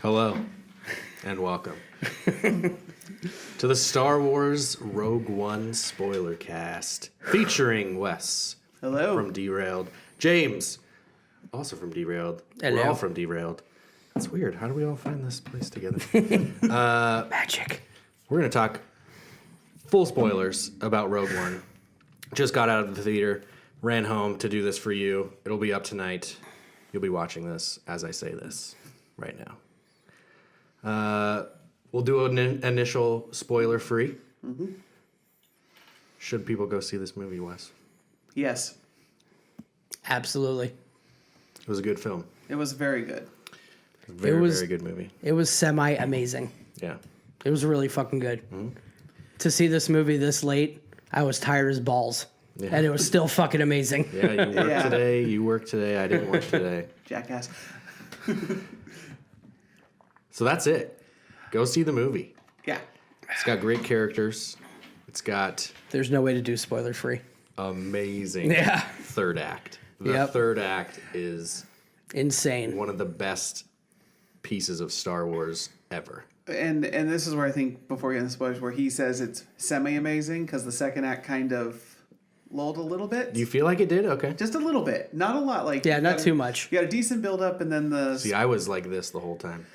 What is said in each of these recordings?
Hello, and welcome to the Star Wars Rogue One spoiler cast, featuring Wes. Hello. From D3RAILED. James, also from D3RAILED. Hello. We're all from D3RAILED. That's weird. How do we all find this place together? Magic. We're going to talk full spoilers about Rogue One. Just got out of the theater, ran home to do this for you. It'll be up tonight. You'll be watching this as I say this right now. We'll do an initial spoiler-free. Mm-hmm. Should people go see this movie, Wes? Yes. Absolutely. It was a good film. It was very good. Very good movie. It was semi-amazing. Yeah. It was really fucking good. Mm-hmm. To see this movie this late, I was tired as balls. Yeah. And it was still fucking amazing. Yeah, you worked today. You worked today. I didn't work today. Jackass. So that's it. Go see the movie. Yeah. It's got great characters. It's got There's no way to do spoiler-free. Amazing third act. The third act is insane. One of the best pieces of Star Wars ever. And this is where I think, before we get into spoilers, where he says it's semi-amazing, because the second act kind of lulled a little bit. Do you feel like it did? Okay. Just a little bit. Not a lot. Not too much. You got a decent build-up, and then the... See, I was like this the whole time.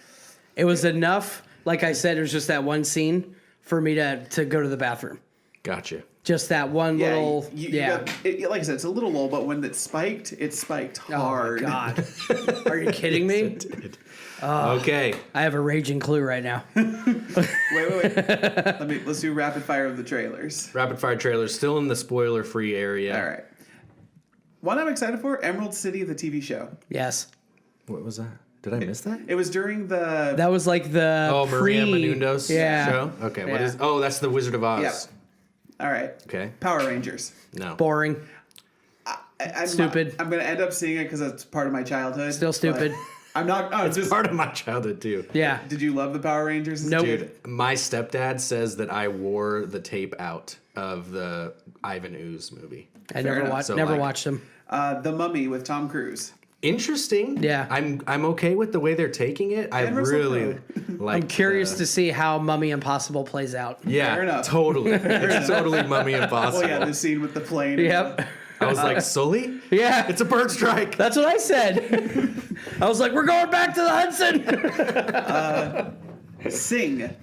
It was enough, like I said, it was just that one scene for me to go to the bathroom. Gotcha. Just that one little... Like I said, it's a little lull, but when it spiked hard. Oh, my God. Are you kidding me? Okay. I have a raging clue right now. Wait. Let's do rapid fire of the trailers. Rapid fire trailers, still in the spoiler-free area. All right. One I'm excited for, Emerald City, the TV show. Yes. What was that? Did I miss that? It was during the... That was like the Maria Menounos show? Okay, what is... Oh, that's the Wizard of Oz. Yep. All right. Okay. Power Rangers. No. Boring. I'm Stupid. I'm going to end up seeing it because it's part of my childhood. Still stupid. I'm not... Oh, it's part of my childhood, too. Yeah. Did you love the Power Rangers? Nope. Dude, my stepdad says that I wore the tape out of the Ivan Ooze movie. I never watched them. The Mummy with Tom Cruise. Interesting. Yeah. I'm okay with the way they're taking it. I really like. I'm curious to see how Mummy Impossible plays out. Yeah, fair enough. Totally. It's totally Mummy Impossible. Well, yeah, the scene with the plane. Yep. I was like, Sully? Yeah. It's a bird strike. That's what I said. I was like, we're going back to the Hudson. Sing.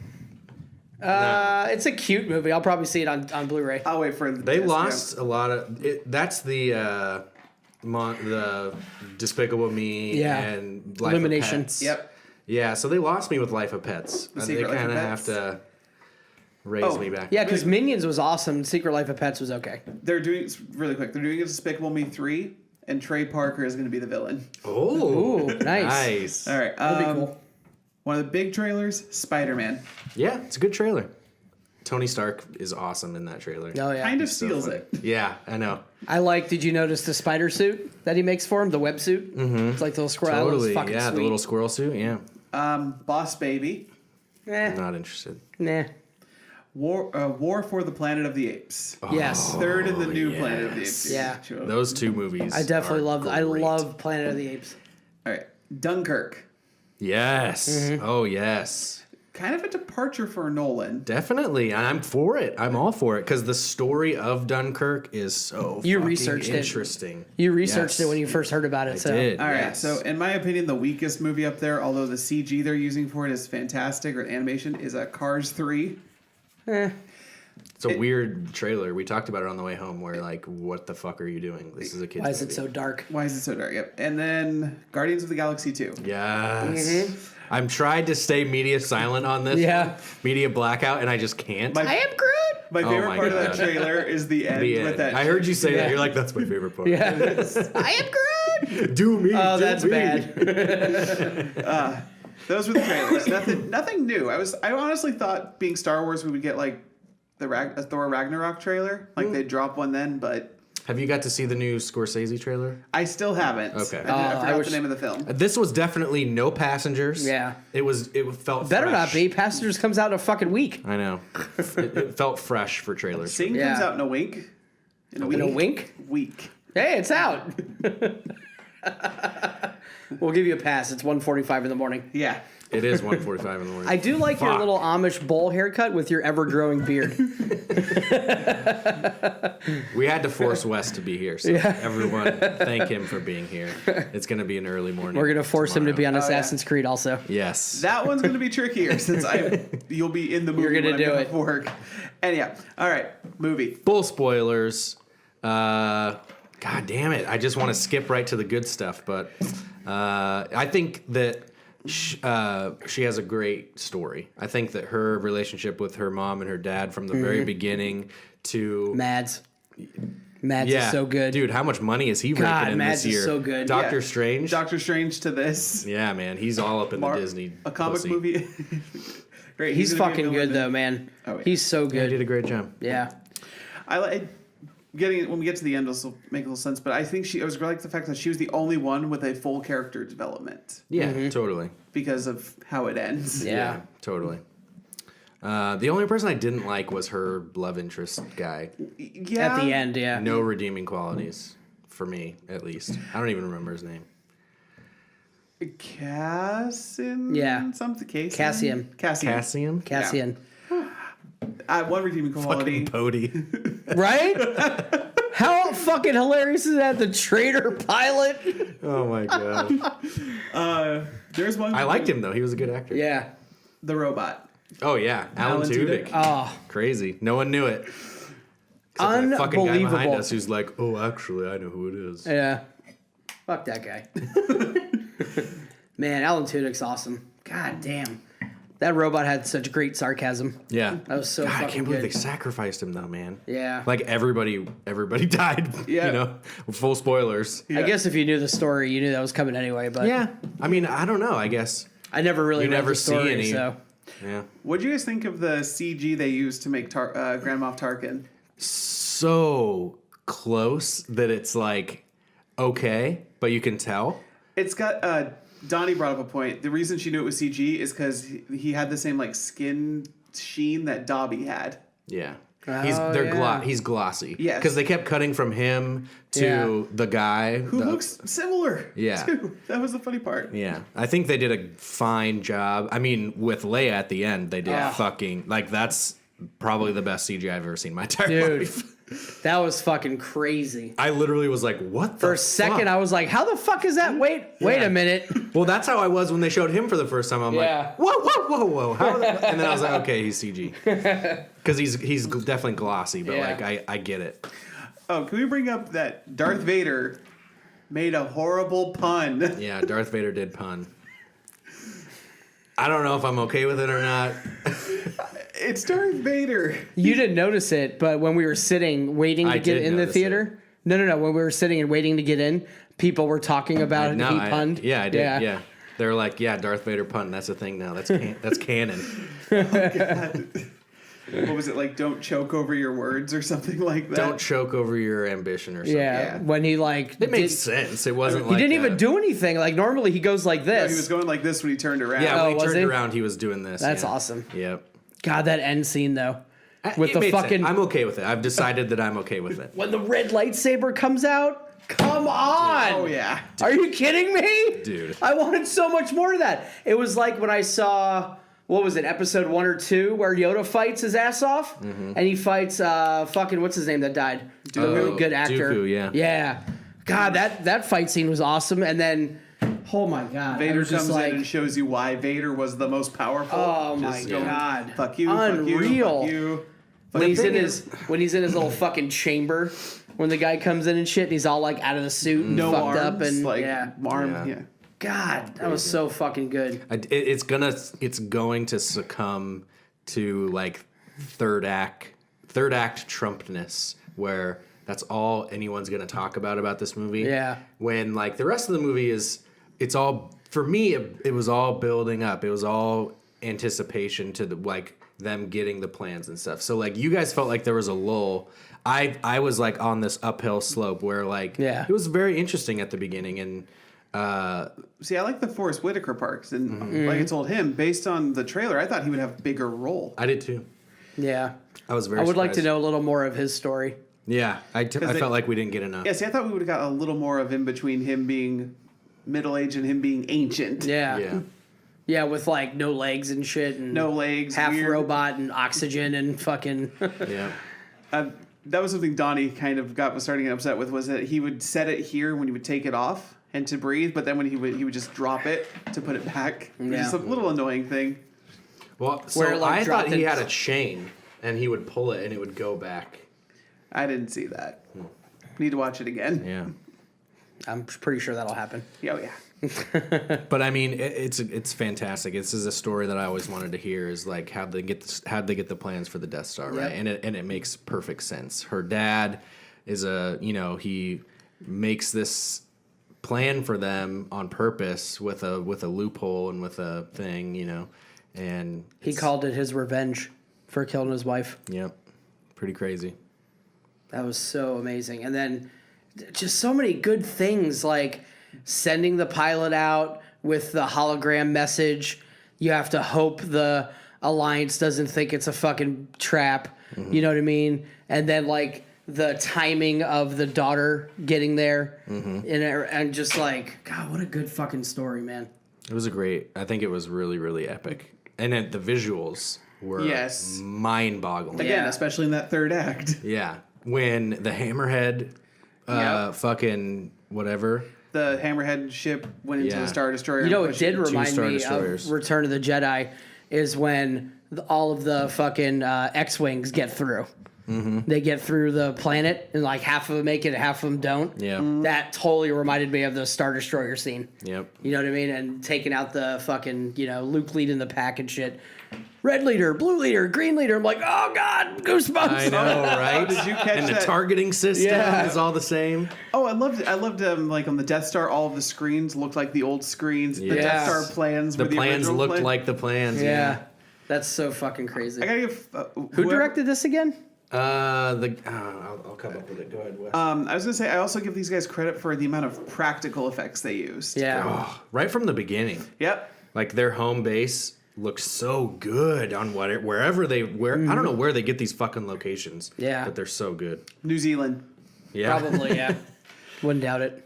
It's a cute movie. I'll probably see it on Blu-ray. I'll wait for the They disc, lost a lot of... That's the Despicable Me and Life Illumination. of Pets. Yep. Yeah, so they lost me with Life of Pets. And they kind of have to raise me back. Yeah, because Minions was awesome. Secret Life of Pets was okay. They're doing... Really quick. They're doing Despicable Me 3, and Trey Parker is going to be the villain. Oh. Ooh, nice. All right. That'd be cool. One of the big trailers, Spider-Man. Yeah, it's a good trailer. Tony Stark is awesome in that trailer. Oh, yeah. Kind of steals it. Yeah, I know. Did you notice the spider suit that he makes for him? The web suit? Mm-hmm. It's like the little squirrel. Totally, fucking yeah, sweet. the little squirrel suit, yeah. Boss Baby. I'm not interested. Nah. War for the Planet of the Apes. Yes. Third in the new Planet of the Apes. Yeah. Those two movies I definitely love. great. I love Planet of the Apes. All right. Dunkirk. Yes. Mm-hmm. Oh, yes. Kind of a departure for Nolan. Definitely. And I'm for it. I'm all for it because the story of Dunkirk is so interesting. You researched it when you first heard about it. I did. All right. So, in my opinion, the weakest movie up there, although the CG they're using for it is fantastic, or animation, is Cars 3. It's a weird trailer. We talked about it on the way home where, like, what the fuck are you doing? This is a kid's movie. Why is it so dark? Yep. And then Guardians of the Galaxy 2. Yes. Mm-hmm. I'm trying to stay media silent on this. Yeah. Media blackout, and I just can't. I am Groot. My favorite part of that God. trailer is the end with that. I heard you say that. You're like, that's my favorite part. Yeah. I am Groot. Do me. Oh, do that's me. bad. Those were the trailers. Nothing new. I honestly thought, being Star Wars, we would get like a Thor Ragnarok trailer. Like they'd drop one then, but... Have you got to see the new Scorsese trailer? I still haven't. Okay. I forgot the name of the film. This was definitely no passengers. Yeah. It felt Better fresh. not be. Passengers comes out in a fucking week. I know. it felt fresh for trailers. Sing comes out in a wink. In a wink? Week. Hey, it's out. We'll give you a pass. It's 1:45 in the morning. Yeah. It is 1:45 in the morning. I do like your little Amish bowl haircut with your ever-growing beard. We had to force Wes to be here, so everyone thank him for being here. It's going to be an early morning. We're going to force him to be on Assassin's Creed also. Yes. That one's going to be trickier since you'll be in the movie. You're gonna do it. Work. And yeah. All right. Movie. Full spoilers. God damn it. I just want to skip right to the good stuff, but I think that she has a great story. I think that her relationship with her mom and her dad from the very beginning to Mads is so good. Dude, how much money is he raking in Mads this year? is so good. Doctor Yeah. Strange. Doctor Strange to this. Yeah, man, he's all up in the Disney. A comic pussy. movie. Great. He's gonna be a fucking villain good then. though, man. Oh, yeah. He's so Yeah, he good. did a great job. Yeah. I like when we get to the end, it'll make a little sense. But I think I was like the fact that she was the only one with a full character development Yeah, totally. because of how it ends. Yeah. Totally. The only person I didn't like was her love interest guy. Yeah. At the end, yeah. No redeeming qualities for me, at least. I don't even remember his name. Cassian. Yeah. Something. Cassian. Cassian. Cassian? One redeeming quality. Fucking Bodhi. Right? How fucking hilarious is that? The traitor pilot? Oh my god. There's one. I liked him though. He was a good actor. Yeah. The robot. Oh yeah, Alan Alan Tudyk. Tudyk. Oh, Crazy. No one knew it. Except that fucking guy behind unbelievable. us who's like, oh, actually, I know who it is. Yeah. Fuck that guy. Man, Alan Tudyk's awesome. God damn. That robot had such great sarcasm. Yeah. That was so God, I fucking can't believe good. they sacrificed him though, man. Yeah. Like everybody died. Yeah. You know, full spoilers. I guess if you knew the story, you knew that was coming anyway, but Yeah. I mean, I don't know. I guess. I never really You read never the story, see any- so. Yeah. What do you guys think of the CG they used to make Grand Moff Tarkin? So close that it's like okay, but you can tell. It's got Donnie brought up a point. The reason she knew it was CG is because he had the same like skin sheen that Dobby had. Yeah. Oh, He's glossy. Yes. Because they kept cutting from him to the guy Who looks similar. Yeah. Too. That was the funny part. Yeah. I think they did a fine job. I mean, with Leia at the end, they did fucking like that's probably the best CGI I've ever seen in my entire Dude. life. That was fucking crazy. I literally was like, what the For a second, I was like, how the fuck is that? Wait Yeah. a minute. Well, that's how I was when they showed him for the first time. I'm Yeah. like, whoa. How and then I was like, okay, he's CG. Because he's definitely glossy, but Yeah. like I get it. Oh, can we bring up that Darth Vader made a horrible pun? Yeah, Darth Vader did pun. I don't know if I'm okay with it or not. It's Darth Vader. You didn't notice it, but when we were sitting waiting to I get did in the notice theater, no. When we were sitting and waiting to get in, people were talking about it. No, He punned. I did. Yeah. They're like, yeah, Darth Vader pun. That's a thing now. That's that's canon. What was it like? Don't choke over your words or something like that. Don't choke over your ambition or something. Yeah. When he like, It made did- sense. It wasn't he like didn't even do anything. Like normally he goes like No, this. he was going like this when he turned around. Yeah, Oh, when he was turned he? around, he was doing this. That's yeah. awesome. Yep. God, that end scene though, with It the made sense. fucking I'm okay with it. I've decided that I'm okay with it. when the red lightsaber comes out. Come on! Oh yeah. Are you kidding me? Dude. I wanted so much more of that. It was like when I saw, what was it, episode 1 or 2, where Yoda fights his ass off, and he fights, fucking, what's his name that died? Dooku. Good actor. Dooku, yeah. Yeah. God, that fight scene was awesome, and then, oh my God. I Vader was just comes like, in and shows you why Vader was the most powerful. oh my Just go, God. Fuck you. Unreal. Fuck you. when he's in thing his little fucking chamber, when the guy comes in and shit, and he's all like out of the suit and No fucked arms. up, and like yeah. arm. Yeah. Yeah. God, that was so fucking good. It's going to succumb to like third act Trumpness, where that's all anyone's going to talk about this movie. Yeah. When like the rest of the movie it's all for me. It was all building up. It was all anticipation to the like them getting the plans and stuff. So like you guys felt like there was a lull. I was like on this uphill slope where like Yeah. it was very interesting at the beginning and. See, I like the Forrest Whitaker parts, and like I told him, based on the trailer, I thought he would have a bigger role. I did too. Yeah. I was very. I would like to surprised. know a little more of his story. Yeah, I they- felt like we didn't get enough. Yeah, see, I thought we would have got a little more of in between him being middle age and him being ancient. Yeah. Yeah. Yeah, with like no legs and shit and No legs, half weird. robot and oxygen and fucking Yeah. That was something Donnie kind of was starting to get upset with, was that he would set it here when he would take it off and to breathe, but then when he would just drop it to put it back. Which is a little annoying thing. Well, so Where, like, I thought dropped he in- had a chain and he would pull it and it would go back. I didn't see that. Need to watch it again. Yeah. I'm pretty sure that'll happen. Oh yeah. But I mean, it's fantastic. This is a story that I always wanted to hear. Is like how'd they get the plans for the Death Star, right? Yep. And it makes perfect sense. Her dad is he makes this plan for them on purpose with a loophole and with a thing, and He called it his revenge for killing his wife. Yep, pretty crazy. That was so amazing. And then just so many good things, like sending the pilot out with the hologram message. You have to hope the Alliance doesn't think it's a fucking trap. Mm-hmm. You know what I mean? And then like the timing of the daughter getting there, and just like, God, what a good fucking story, man. It was I think it was really, really epic. And then the visuals were Yes. mind-boggling. Again, Yeah. especially in that third act. Yeah. When the Hammerhead Yep. fucking whatever. The Hammerhead ship went into Yeah. the Star Destroyer. You know, and it did pushed remind Star me Destroyers. of Return of the Jedi is when all of the fucking X-Wings get through. Mm-hmm. They get through the planet, and like half of them make it, half of them don't. Yeah. That totally reminded me of the Star Destroyer scene. Yep. You know what I mean? And taking out the fucking, Luke leading the pack and shit. Red leader, blue leader, green leader. I'm like, oh God, goosebumps. I know, right? Did you catch and the that? targeting system Yeah. is all the same. Oh, I loved like on the Death Star, all of the screens looked like the old screens. The Yes. Death Star plans The were the plans original looked plan. like the plans. Yeah. That's so fucking crazy. I gotta give. Who directed this again? I'll come up with it. Go ahead, Wes. I was gonna say I also give these guys credit for the amount of practical effects they used. Yeah. Oh, right from the beginning, Yep. like their home base looks so good on wherever they I don't know where they get these fucking locations. Yeah. but they're so good. New Zealand. Yeah, Probably, yeah. Wouldn't doubt it.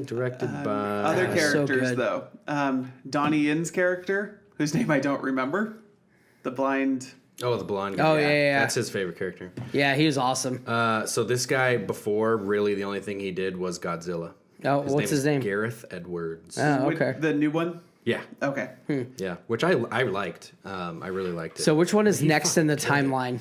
directed by Other so characters good. though. Donnie Yin's character, whose name I don't remember, the blind. Oh, the blonde guy. Oh, yeah. That's his favorite character. Yeah, he was awesome. So this guy before, really the only thing he did was Godzilla. Oh, what's his name? Gareth Edwards. Oh, With okay. The new one. Yeah, Okay. yeah, which I liked. I really liked it. So which one is next in the timeline?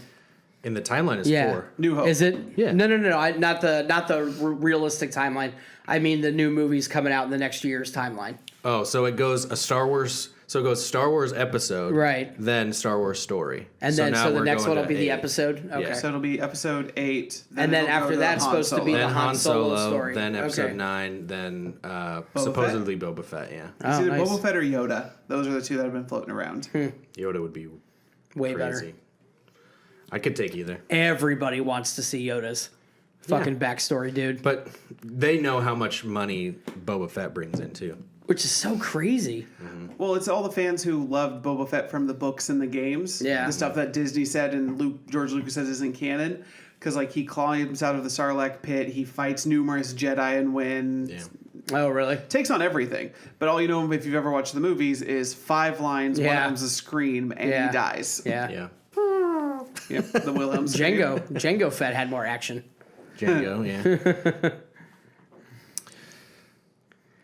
in the timeline is Yeah. 4. New Hope. Is it? Yeah. No. Not the realistic timeline. I mean the new movies coming out in the next year's timeline. Oh, so it goes a Star Wars. So it goes Star Wars episode, Right. Then Star Wars story, And then now so the we're next going one will to be the 8. episode. Okay. Yeah. So it'll be episode 8. And then it'll go after to that's Han supposed to be Solo. the Then Han Han Solo Solo, story. then episode Okay. 9, then supposedly Boba Fett. Yeah, It's Oh, either nice. Boba Fett or Yoda. Those are the two that have been floating around. Yoda would be Way crazy. better. I could take either, Everybody wants to see Yoda's fucking backstory, dude. but they know how much money Boba Fett brings in too. Which is so crazy. Well, it's all the fans who loved Boba Fett from the books and the games. Yeah. The stuff that Disney said and George Lucas says isn't canon. Because, like, he climbs out of the Sarlacc pit, he fights numerous Jedi and wins. Yeah. Oh, really? Takes on everything. But all you know if you've ever watched the movies is 5 lines, one Yeah. of them's a scream, and Yeah. he dies. Yeah. Yeah, Yep, the Wilhelm scream. Django Fett had more action. Django. Yeah.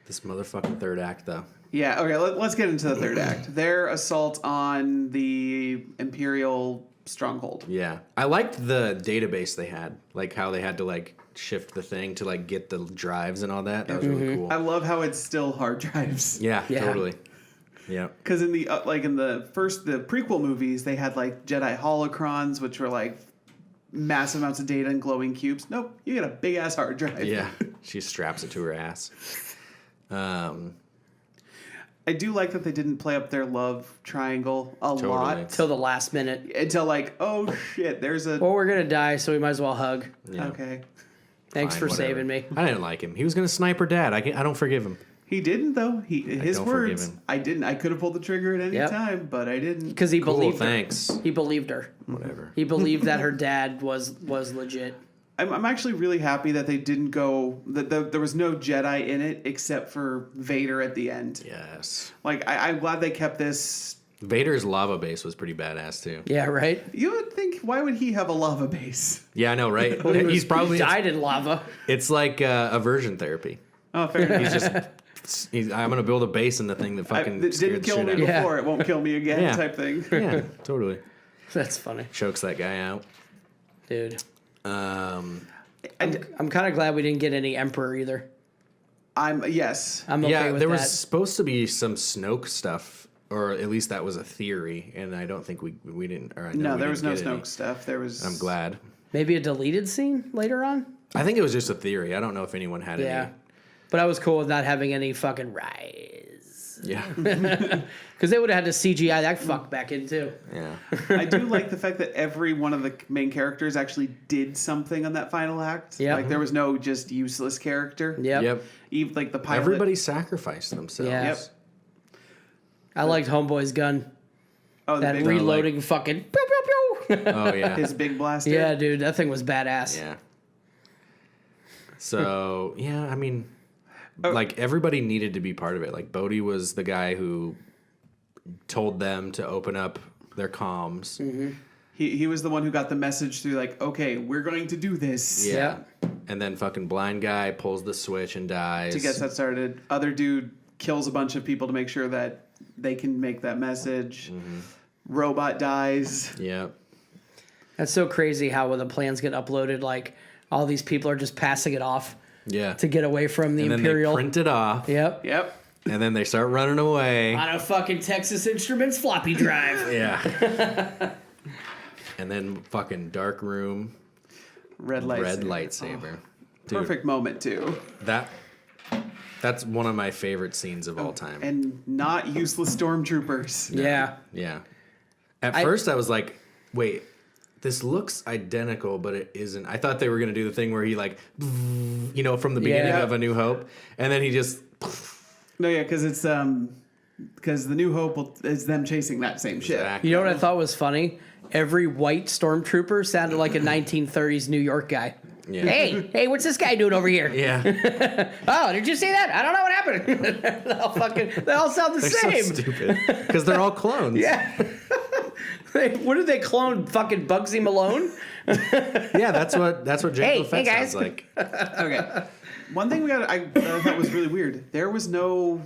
This motherfucking third act, though. Yeah, okay, let's get into the third act. Their assault on the Imperial stronghold. Yeah, I liked the database they had, like how they had to like shift the thing to like get the drives and all that. That was really cool. I love how it's still hard drives. Yeah, Yeah. totally. Yeah, Because in the the prequel movies, they had like Jedi holocrons, which were like massive amounts of data and glowing cubes. Nope, you get a big ass hard drive. yeah. She straps it to her ass. I do like that they didn't play up their love triangle a Totally. lot Till the last minute. until like, oh shit, there's a Well, we're going to die, so we might as well hug. Yeah. okay. Thanks Fine, for whatever. saving me. I didn't like him. He was gonna snipe her dad. I don't forgive him. He didn't though. His don't forgive words. him. I didn't. I could have pulled the trigger at any Yep. time, but I didn't. Because he Cool, believed thanks. her. He believed her. Whatever. He believed that her dad was legit. I'm actually really happy that they didn't go that there was no Jedi in it except for Vader at the end. Yes. Like I'm glad they kept this. Vader's lava base was pretty badass too. Yeah, right? You would think, why would he have a lava base? Yeah, I know, right? He's probably He died in lava. It's like aversion therapy. Oh, fair enough. He's I'm gonna build a base in the thing that fucking It scared didn't the kill shit me out of me. before. Yeah. It won't kill me again, Yeah. type thing. Yeah, totally. That's funny, Chokes that guy out. dude. Um, I'm kind of glad we didn't get any Emperor either. Yes. I'm okay yeah, with there that. was supposed to be some Snoke stuff, or at least that was a theory, and I don't think we didn't. Or I know No, we there was didn't no get any. Snoke stuff. There was. I'm glad. Maybe a deleted scene later on. I think it was just a theory. I don't know if anyone had Yeah, any. but I was cool with not having any fucking rise Yeah, because they would have had to CGI that fuck back in too. yeah. I do like the fact that every one of the main characters actually did something on that final act. Yep. Like there was no just useless character. Yep. Yep. Even like the pilot. Everybody sacrificed themselves. Yeah. Yep. I liked Homeboy's gun. Oh, the That big, reloading fucking. Pew, pew, pew. Oh yeah. his big blaster. Yeah, dude, that thing was badass. Yeah. So yeah, I mean, Oh. like everybody needed to be part of it. Like Bodhi was the guy who told them to open up their comms. Mm-hmm. He was the one who got the message through. Like, okay, we're going to do this. Yeah. And then fucking blind guy pulls the switch and dies. To get that started, other dude kills a bunch of people to make sure that they can make that message. Mm-hmm. Robot dies. Yeah. That's so crazy how when the plans get uploaded, like all these people are just passing it off Yeah. to get away from the and then Imperial. they print it off. Yep. Yep. And then they start running away. On a fucking Texas Instruments floppy drive. Yeah. And then fucking dark room, Red lightsaber. red lightsaber. Dude, Perfect moment too. That's one of my favorite scenes of all time. And not useless stormtroopers. Yeah. Yeah. At first, I was like, wait, this looks identical, but it isn't. I thought they were going to do the thing where he, like, from the beginning Yeah. of A New Hope, and then he just. No, yeah, because it's because the New Hope is them chasing that same ship. Exactly. You know what I thought was funny? Every white stormtrooper sounded like a 1930s New York guy. Yeah. Hey, what's this guy doing over here? Yeah. Oh, did you see that? I don't know what happened. they all sound the They're same. so stupid. Because they're all clones. Yeah. What did they clone? Fucking Bugsy Malone? Yeah, that's what Jango Hey, Fett guys. sounds like. Okay. One thing I thought was really weird. There was no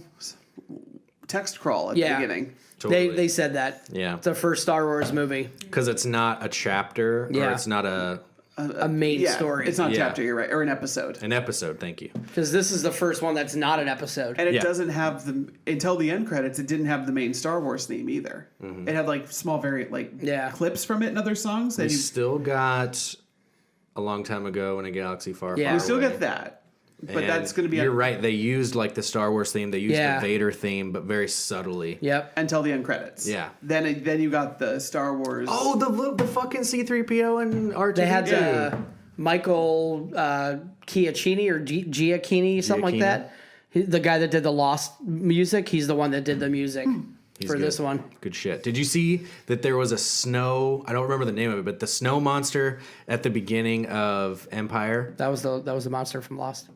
text crawl at the beginning. Totally. They said that. Yeah. It's the first Star Wars movie. Because it's not a chapter, or Yeah. it's not A main Yeah, story. it's not a Yeah. chapter, you're right, or an episode. an episode. Thank you. Because this is the first one that's not an episode. And it Yeah. doesn't have until the end credits, it didn't have the main Star Wars theme either. Mm-hmm. It had like small Yeah. clips from it and other songs. We And still got A Long Time Ago in a Galaxy Far, Yeah. Far We you still Away. get that. But And that's going to be You're right. They used like the Star Wars theme. They used Yeah. the Vader theme, but very subtly. Yep. until the end credits. Yeah. Then you got the Star Wars. Oh, the fucking C-3PO and R2. They had Michael Giacchini or Giacchini, something like Giacchini. that. The guy that did the Lost music, he's the one that did the music for good. this one. Good shit. Did you see that there was a snow? I don't remember the name of it, but the snow monster at the beginning of Empire. That was the monster from Lost.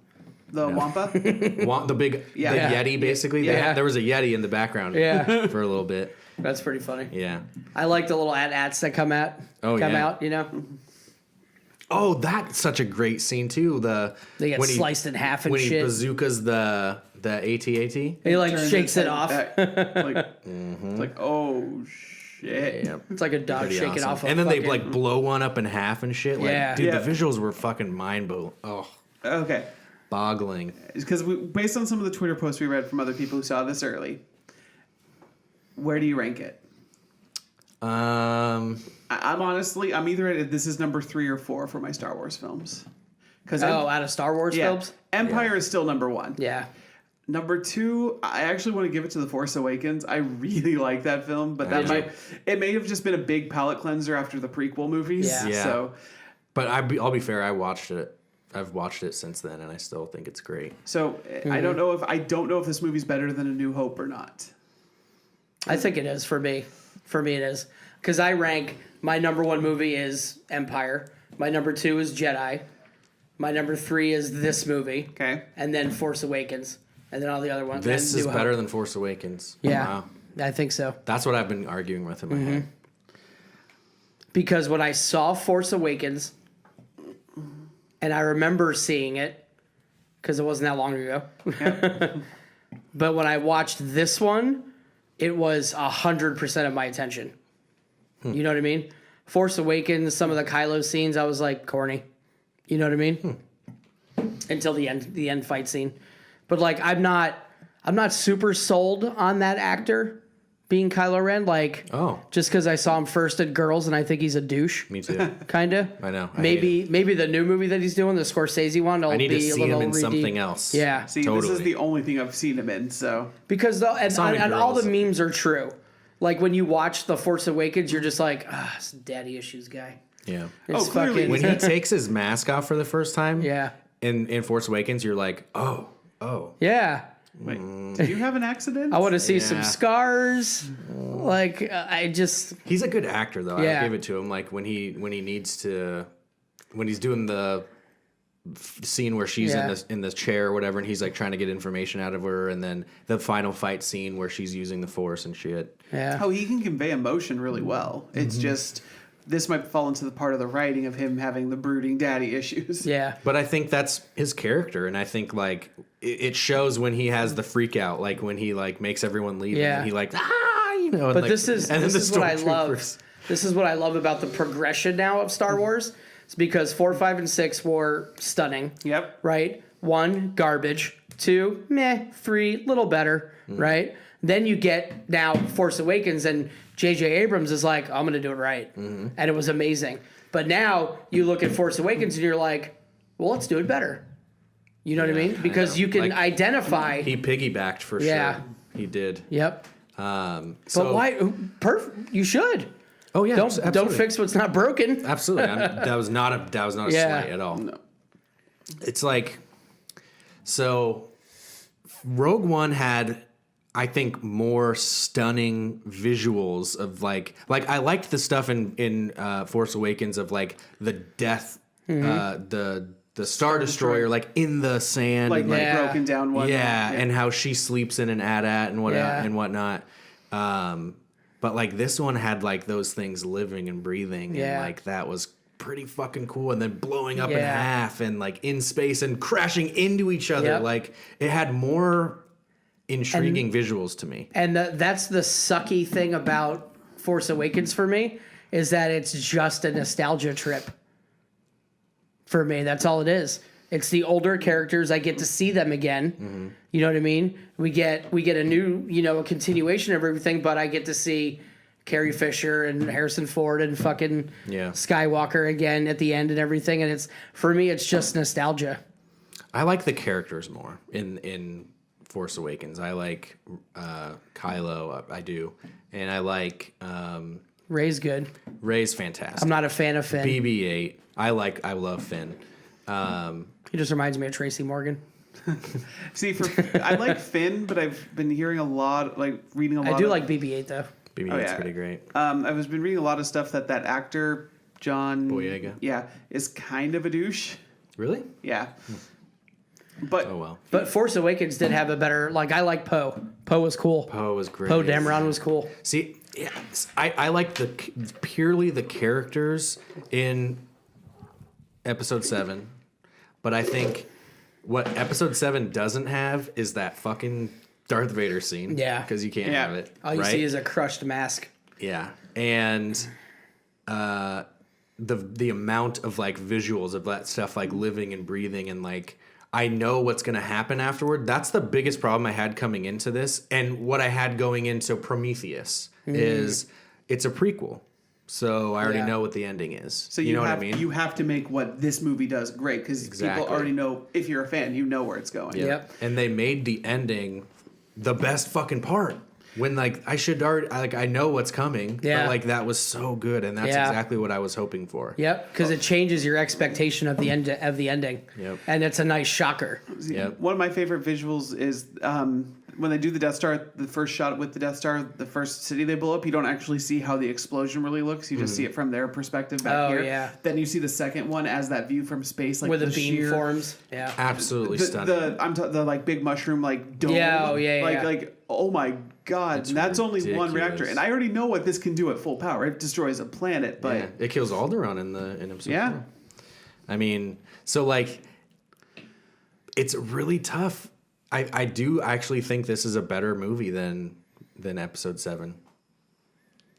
the Wampa. The big Yeah. the Yeah. Yeti, basically. Yeah. There was a Yeti in the background. Yeah. For a little bit. That's pretty funny. Yeah. I like the little ats that come out. Oh, come yeah. out, you know. Oh, that's such a great scene too. They get when sliced in half and when shit. he bazookas the AT-AT. He like Turns shakes its it head off. back. It's like, oh shit. Yeah. It's like a dog Pretty shaking awesome. off. And then they fucking- like blow one up in half and shit. Like, Yeah. dude, Yeah. the visuals were fucking mind-boggling. Oh, Okay. boggling. Because based on some of the Twitter posts we read from other people who saw this early, where do you rank it? I'm either at this is number 3 or 4 for my Star Wars films. Because out of Star Wars films. Empire is still number 1. Yeah. Number 2, I actually want to give it to The Force Awakens. I really like that film, but Me too. it may have just been a big palate cleanser after the prequel movies. Yeah. Yeah. So But I'll be fair. I watched it. I've watched it since then, and I still think it's great. I don't know if this movie's better than A New Hope or not. I think it is for me. For me, it is because I rank my number 1 movie is Empire. My number 2 is Jedi. My number 3 is this movie. Okay. And then Force Awakens. And then all the other ones. This and is New better Hope. than Force Awakens. Yeah. Wow. I think so. That's what I've been arguing with in my head. Because when I saw Force Awakens, and I remember seeing it, because it wasn't that long ago. But when I watched this one, it was 100% of my attention. You know what I mean? Force Awakens, some of the Kylo scenes, I was like, corny. You know what I mean? Until the end fight scene. But like, I'm not super sold on that actor being Kylo Ren. Like, just because I saw him first at Girls and I think he's a douche. Me too. Kinda. I know. Maybe the new movie that he's doing, the Scorsese one, will I need be to a see little him in something else. Yeah. See, Totally. this is the only thing I've seen him in, so. Because and all the Girls. memes are true. Like when you watch The Force Awakens, you're just like, it's a daddy issues guy. Yeah. It's clearly. When he takes his mask off for the first time, Yeah. in Force Awakens, you're like, oh. Yeah. Wait, did you have an accident? I want to see some Yeah. scars. Like I just He's a good actor, though. Yeah. I give it to him. Like when he needs to, when he's doing the scene where she's Yeah. in this chair or whatever, and he's like trying to get information out of her, and then the final fight scene where she's using the Force and shit. yeah. Oh, he can convey emotion really well. It's just, this might fall into the part of the writing of him having the brooding daddy issues. Yeah. But I think that's his character, and I think like it shows when he has the freak out, like when he like makes everyone leave, Yeah. and he like you know. And, But like, this is and then this the is what I love. stormtroopers. This is what I love about the progression now of Star Wars. It's because 4, 5, and 6 were stunning. Yep. Right? 1, garbage. 2, meh. 3, little better. Right? Then you get now Force Awakens, and J.J. Abrams is like, I'm going to do it right. And it was amazing. But now you look at Force Awakens and you're like, well, let's do it better. You know what I mean? Because know. you can Like, identify. He piggybacked for Yeah. sure. He did. Yep. So, But why? You should. Oh yeah, Don't absolutely. fix what's not broken. Absolutely, that was not a Yeah. slight at all. No. It's like, so Rogue One had, I think, more stunning visuals of like I liked the stuff in Force Awakens of like the death, the Star Destroyer like in the sand, Like, and, like Yeah. broken down one. yeah, and how she sleeps in an AT-AT and Yeah. whatnot. But like this one had like those things living and breathing, Yeah. and like that was pretty fucking cool. And then blowing up in Yeah. half and like in space and crashing into each other. Yep. Like it had more intriguing visuals to me. And that's the sucky thing about Force Awakens for me, is that it's just a nostalgia trip. For me, that's all it is. It's the older characters. I get to see them again. You know what I mean? We get a new, a continuation of everything, but I get to see Carrie Fisher and Harrison Ford and fucking Yeah. Skywalker again at the end and everything. And it's, for me, it's just nostalgia. I like the characters more in Force Awakens. I like Kylo, I do, and I like Rey's good. Rey's fantastic. I'm not a fan of Finn. BB-8. I love Finn. He just reminds me of Tracy Morgan. See, I like Finn, but I've been hearing a lot, like reading a lot. I do of, like BB-8 though. BB-8's yeah. pretty great. I've been reading a lot of stuff that actor John Boyega? yeah, is kind of a douche. Really? Yeah, but Oh well. But Force Awakens did have a better, like, I like Poe. Poe was cool. Poe was great. Poe Dameron was cool. See, yeah, I like purely the characters in Episode 7, but I think what Episode 7 doesn't have is that fucking Darth Vader scene. Yeah. Because you can't Yeah. have it. All you right? see is a crushed mask. Yeah, and the amount of like visuals of that stuff like living and breathing, and like I know what's gonna happen afterward. That's the biggest problem I had coming into this, and what I had going into Prometheus is it's a prequel, so I already Yeah. know what the ending is. so you know have what I mean? you have to make what this movie does great because Exactly. people already know. If you're a fan, you know where it's going. Yep. And they made the ending the best fucking part. When like I know what's coming, Yeah. but like that was so good, and that's Yeah. exactly what I was hoping for. Yep, because it changes your expectation of the ending. Yep. And it's a nice shocker. Yep. One of my favorite visuals is when they do the Death Star, the first shot with the Death Star, the first city they blow up, you don't actually see how the explosion really looks. You just see it from their perspective back here. Yeah. Then you see the second one as that view from space, like Where the beam sheer, forms. Yeah. Absolutely stunning. The like big mushroom like dome. Yeah, Like oh my god, and that's only one reactor, ridiculous. and I already know what this can do at full power. It destroys a planet, but Yeah, it kills Alderaan in episode Yeah. 4. I mean, so like, it's really tough. I do actually think this is a better movie than episode 7.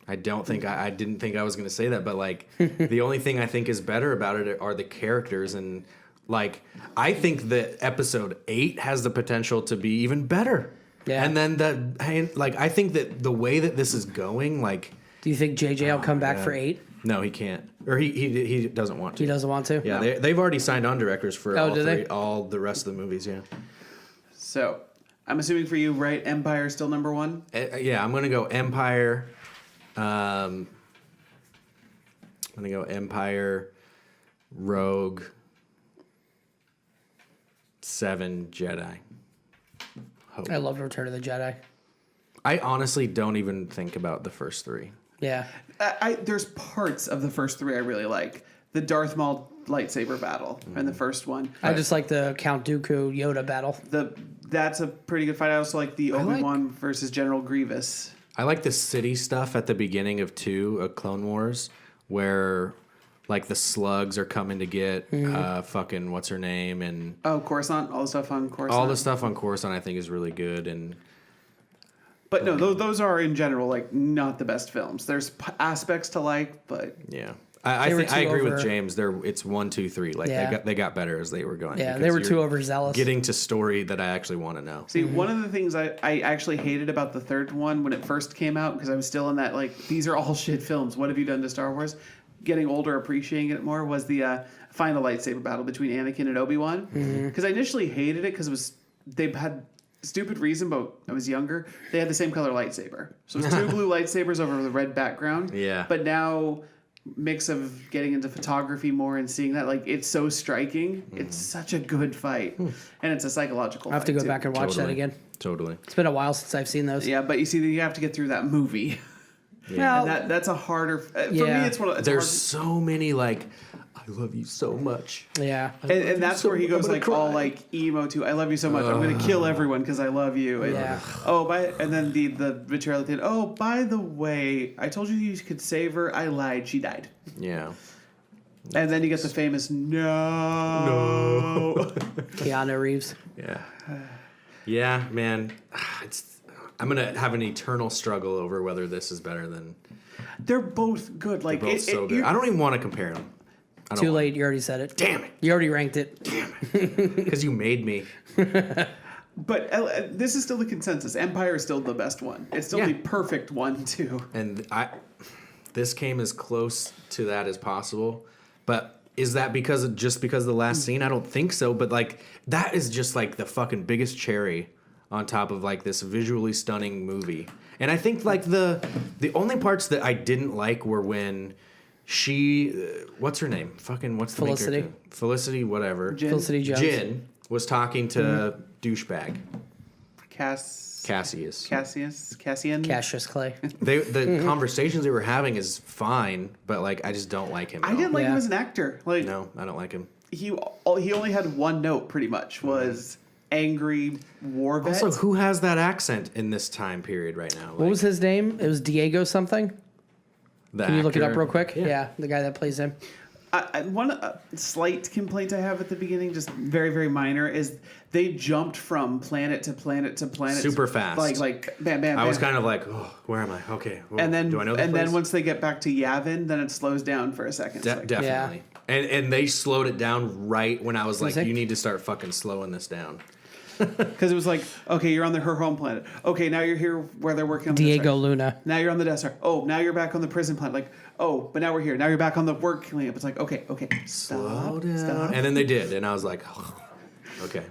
I don't think I didn't think I was going to say that, but like the only thing I think is better about it are the characters, and like I think that episode 8 has the potential to be even better. Yeah. And then I think that the way that this is going, like, Do you think JJ will come back for 8? no, he can't, or he doesn't want to. He doesn't want to? Yeah, No. they've already signed on directors for Oh, did they? all the rest of the movies. Yeah, so I'm assuming for you, right? Empire still number 1. yeah. I'm gonna go Empire. I'm gonna go Empire, Rogue, 7, Jedi. Hope. I love Return of the Jedi. I honestly don't even think about the first 3. Yeah. There's parts of the first 3 I really like. The Darth Maul lightsaber battle in the first one. I just like the Count Dooku Yoda battle. That's a pretty good fight. I also like the Obi-Wan versus General Grievous. I like the city stuff at the beginning of 2, Clone Wars, where like the slugs are coming to get fucking what's her name, and Oh, Coruscant, all the stuff on Coruscant. all the stuff on Coruscant I think is really good. And But no, those are in general like not the best films. There's aspects to like, but yeah, I They were think I too agree with over- James. It's 1, 2, 3. Like Yeah. they got better as they were going. Yeah, because they were you're too overzealous. Getting to story that I actually want to know. see, one of the things I actually hated about the third one when it first came out, because I was still in that like these are all shit films. What have you done to Star Wars? Getting older, appreciating it more, was the final lightsaber battle between Anakin and Obi-Wan. Because I initially hated it because they had stupid reason, but I was younger. They had the same color lightsaber, so it was 2 blue lightsabers over the red background. Yeah. But now, mix of getting into photography more and seeing that, like, it's so striking. It's such a good fight, and it's a psychological. I have to fight go too. back and watch that again. Totally. It's been a while since I've seen those. Yeah, but you see, you have to get through that movie. Well, That's a harder. For me, Yeah. it's one. It's There's hard. so many like, I love you so much. yeah. And that's so where he much. I'm goes gonna like all cry. like emo too. I love you so much. I'm gonna kill everyone because I love you. And, Yeah. and then the betrayal at the end. Oh, by the way, I told you could save her. I lied. She died. Yeah. And then you get the famous no. Keanu Reeves. Yeah. Yeah, man. I'm gonna have an eternal struggle over whether this is better than They're both good. Like both so good. I don't even want to compare them. I don't Too want- late. You already said it. Damn it! You already ranked it. Because you made me. But this is still the consensus. Empire is still the best one. It's still Yeah. the perfect one too. And this came as close to that as possible. But is that because of the last scene? I don't think so. But like that is just like the fucking biggest cherry on top of like this visually stunning movie. And I think like the only parts that I didn't like were when she what's her name? Fucking what's the main Felicity. character? Felicity, whatever. Jin. Felicity Jones. Jin was talking to douchebag Cassian. Cassius Clay. The conversations they were having is fine, but like I just don't like him. at I didn't all. like him Yeah. as an actor. Like No, I don't like him. he only had one note pretty much was angry war vet. Also, who has that accent in this time period right now? What was his name? It was Diego something. the Can you look it up actor? real quick? Yeah. Yeah, the guy that plays him. One slight complaint I have at the beginning, just very, very minor, is they jumped from planet to planet to planet Super fast. Like bam, bam, bam. I was kind of like, oh, where am I? Okay. Well, and then do I know this and then place? once they get back to Yavin, then it slows down for a second. It's like, Definitely. And they slowed it down right when I was like, Music? you need to start fucking slowing this down. because it was like, okay, you're on her home planet. Okay, now you're here where they're working on the Death Diego Star. Luna. Now you're on the Death Star. Oh, now you're back on the prison planet. Like, oh, but now we're here. Now you're back on the work camp. It's like, okay, Slow down. stop. And then they did, and I was like, oh, okay.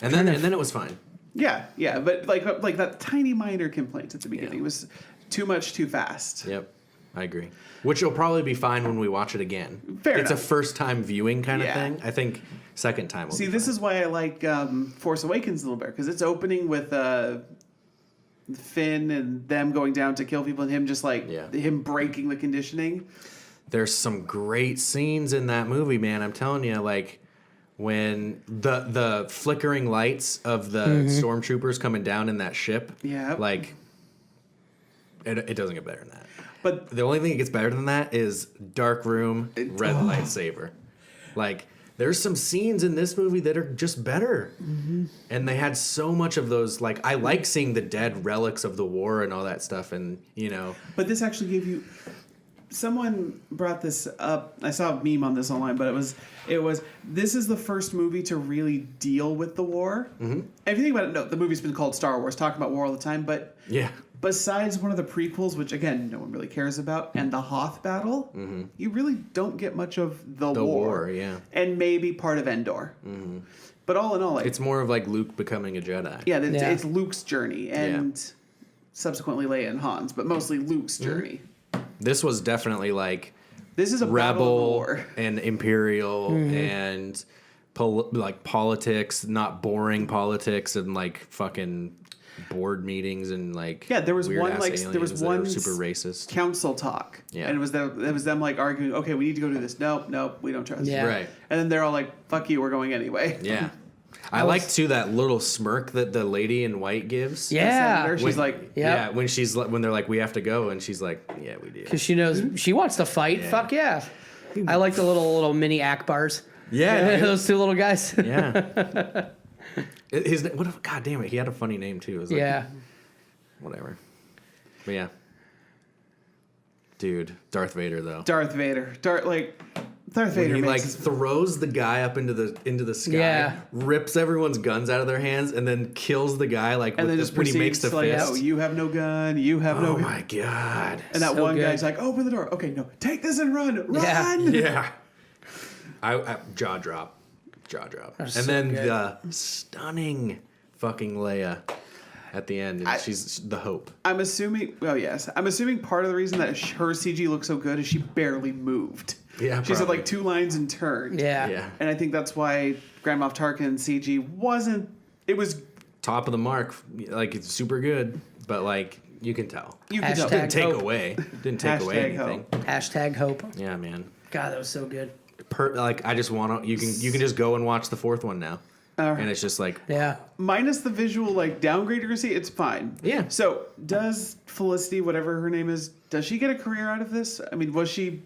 And then it was fine. Yeah, but like that tiny minor complaint at the beginning was too much, too fast. Yep. I agree. Which will probably be fine when we watch it again. Fair it's enough. a first time viewing kind of Yeah. thing. I think second time will See, be this fine. is why I like Force Awakens a little better, because it's opening with Finn and them going down to kill people, and him just like him breaking the conditioning. There's some great scenes in that movie, man. I'm telling you, like when the flickering lights of the stormtroopers coming down in that ship. Yeah. Like it doesn't get better than that. But The only thing that gets better than that is dark room, red lightsaber. Like there's some scenes in this movie that are just better. And they had so much of those, like I like seeing the dead relics of the war and all that stuff, and But this actually gave you. Someone brought this up. I saw a meme on this online, but it was. This is the first movie to really deal with the war. And if you think about it, no, the movie's been called Star Wars, talking about war all the time. But yeah. besides one of the prequels, which again no one really cares about, and the Hoth battle, you really don't get much of the war. Yeah. And maybe part of Endor. But all in all, like, It's more of like Luke becoming a Jedi. yeah, Yeah. it's Luke's journey and subsequently Leia and Han's, but mostly Luke's journey. This was definitely like This is a battle of the rebel war. and imperial and like politics, not boring politics and like fucking board meetings and like Yeah, there was weird one ass like there was aliens that one are super racist. council talk. Yeah. And it was them like arguing, okay, we need to go do this. Nope, we don't trust. Yeah. Right. And then they're all like, fuck you, we're going anyway. Yeah. I like too that little smirk that the lady in white gives. Yeah. Senator, she's like, Yeah, when they're like we have to go and she's like, yeah, we do. Because she knows she wants to fight. Yeah. Fuck yeah. I like the little mini Akbars. Yeah. Those two little guys. Yeah. God damn it, he had a funny name too. It was like, Yeah. whatever. But yeah. Dude, Darth Vader though. Darth Vader. Darth When Vader he like makes throws the guy up into the sky, Yeah. rips everyone's guns out of their hands, and then kills the guy like and then with just when he makes the proceeds to like, fist. oh, you have no gun, you have no Oh gun. my god! And that So one good. guy's like, open the door. Okay, no, take this and run. Yeah. Run. Yeah, I jaw drop, and so then good. the stunning fucking Leia at the end, and she's the hope. I'm assuming part of the reason that her CG looks so good is she barely moved. Yeah, She said probably. like 2 lines and turned. Yeah. Yeah, And I think that's why Grand Moff Tarkin's CG wasn't. It was. top of the mark. Like it's super good, but like you can tell. You can Hashtag tell. Didn't take hope. away. Didn't take away Hashtag anything. hope. Hashtag hope. Yeah, man. God, that was so good. Like I just want to. You can just go and watch the 4th one now, All right. and it's just like Yeah. Minus the visual like downgrade you're gonna see, it's fine. Yeah. So does Felicity, whatever her name is, does she get a career out of this? I mean, was she?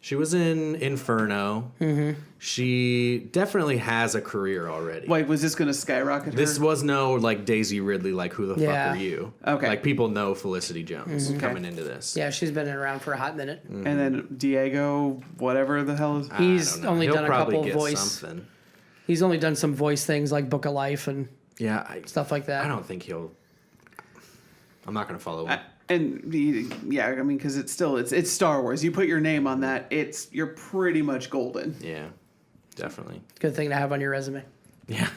she was in Inferno. Mm-hmm. She definitely has a career already. Like, was this gonna skyrocket her? This was no like Daisy Ridley. Like who the Yeah. fuck are you? Okay. Like people know Felicity Jones Okay. coming into this. Yeah, she's been around for a hot minute. And then Diego, whatever the hell is. I He's don't know. only He'll done a probably couple get voice. something. He's only done some voice things like Book of Life and Yeah, stuff like that. I don't think he'll. I'm not gonna follow him. Yeah, I mean, because it's still it's Star Wars. You put your name on that, you're pretty much golden. Yeah, definitely. Good thing to have on your resume. Yeah.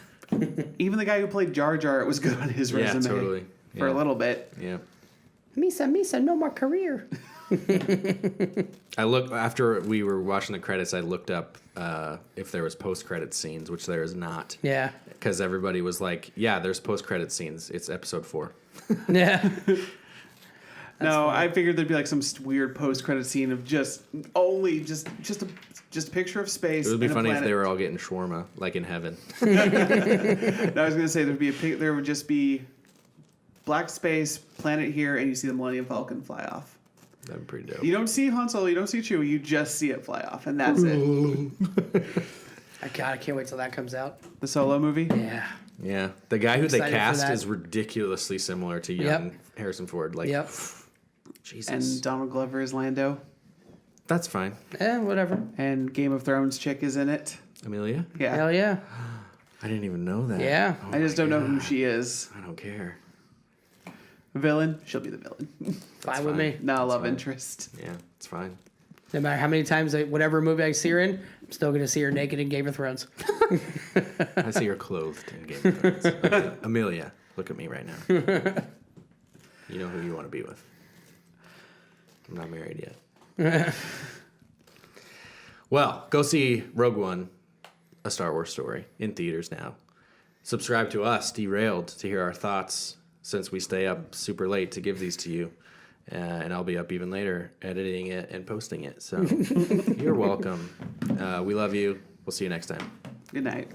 Even the guy who played Jar Jar, it was good on his Yeah, resume totally. for a Yeah. little bit. Yeah. Misa, no more career. I looked after we were watching the credits. I looked up if there was post-credit scenes, which there is not. Yeah. Because everybody was like, "Yeah, there's post-credit scenes. It's episode 4." Yeah. No, I figured there'd be like some weird post-credit scene of just a picture of space. It would be and a funny if planet. they were all getting shawarma, like in heaven. No, I was gonna say there would just be black space, planet here, and you see the Millennium Falcon fly off. That'd be pretty dope. You don't see Han Solo, you don't see Chewie, you just see it fly off, and that's it. God, I can't wait till that comes out. The Solo movie. Yeah. Yeah, the guy who they Excited for cast that. is ridiculously similar to young Harrison Ford. Like, Yep. Jesus, And Donald Glover is Lando. that's fine. Whatever. And Game of Thrones chick is in it. Amelia, Yeah. Hell yeah. I didn't even know that. Yeah. Oh I just my don't know who God. she is. I don't care. Villain? She'll be the villain. Fine with fine. me. No love fine. interest. Yeah, it's fine. No matter how many times, whatever movie I see her in, I'm still going to see her naked in Game of Thrones. I see you're clothed in Game of Thrones. Okay. Amelia, look at me right now. You know who you want to be with. I'm not married yet. Well, go see Rogue One, A Star Wars Story, in theaters now. Subscribe to us, D3RAILED, to hear our thoughts, since we stay up super late to give these to you. And I'll be up even later editing it and posting it. So you're welcome. We love you. We'll see you next time. Good night.